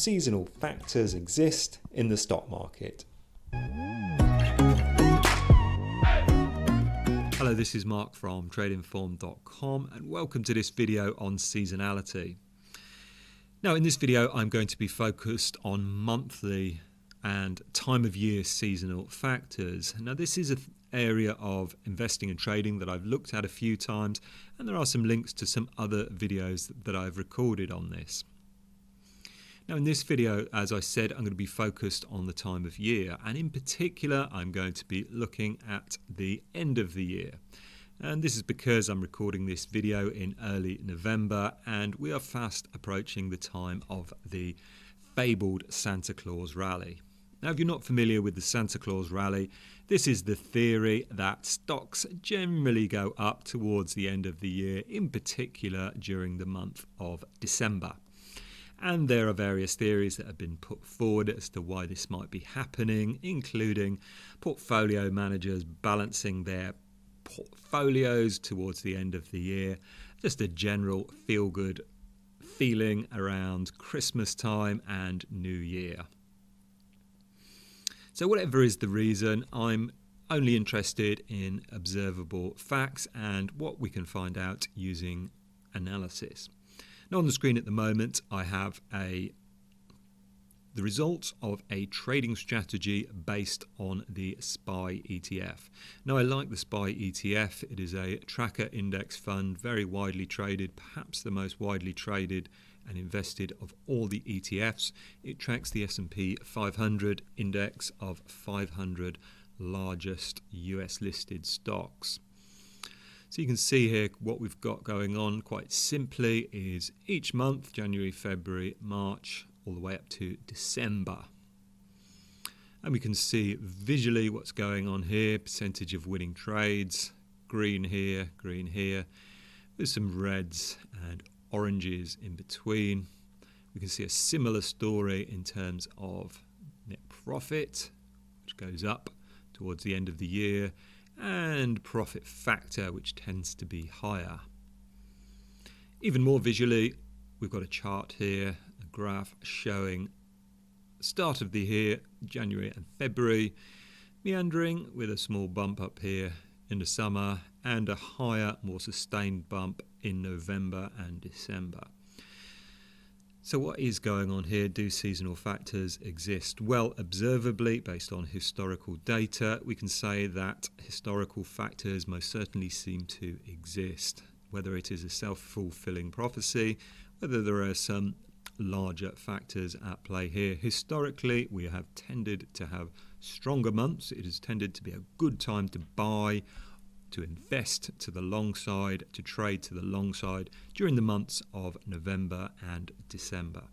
seasonal factors exist in the stock market? Hello, this is Mark from TradeInformed.com and welcome to this video on seasonality. Now in this video I'm going to be focused on monthly and time of year seasonal factors. Now this is an area of investing and trading that I've looked at a few times, and there are some links to some other videos that I've recorded on this. Now in this video, as I said, I'm going to be focused on the time of year, and in particular I'm going to be looking at the end of the year. And this is because I'm recording this video in early November and we are fast approaching the time of the fabled Santa Claus rally. Now if you're not familiar with the Santa Claus rally, this is the theory that stocks generally go up towards the end of the year, in particular during the month of December. And there are various theories that have been put forward as to why this might be happening, including portfolio managers balancing their portfolios towards the end of the year, just a general feel-good feeling around Christmas time and New Year. So whatever is the reason, I'm only interested in observable facts and what we can find out using analysis. Now on the screen at the moment I have the results of a trading strategy based on the SPY ETF. Now I like the SPY ETF. It is a tracker index fund, very widely traded, perhaps the most widely traded and invested of all the ETFs. It tracks the S&P 500 index of 500 largest US listed stocks. So you can see here what we've got going on quite simply is each month, January, February, March, all the way up to December. And we can see visually what's going on here, percentage of winning trades, green here, with some reds and oranges in between. We can see a similar story in terms of net profit, which goes up towards the end of the year, and profit factor, which tends to be higher. Even more visually, we've got a chart here, a graph showing start of the year, January and February, meandering with a small bump up here in the summer and a higher, more sustained bump in November and December. So what is going on here? Do seasonal factors exist? Well, observably, based on historical data, we can say that historical factors most certainly seem to exist. Whether it is a self-fulfilling prophecy, whether there are some larger factors at play here. Historically, we have tended to have stronger months. It has tended to be a good time to buy, to invest to the long side, to trade to the long side during the months of November and December.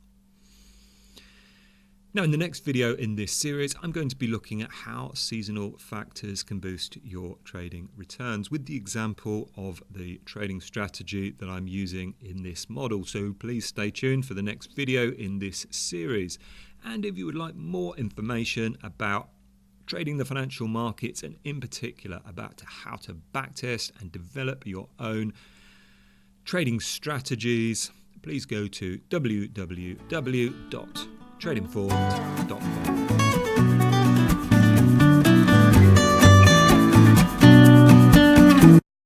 Now in the next video in this series, I'm going to be looking at how seasonal factors can boost your trading returns with the example of the trading strategy that I'm using in this model. So please stay tuned for the next video in this series. And if you would like more information about trading the financial markets, and in particular about how to backtest and develop your own trading strategies, please go to www.tradeinformed.com.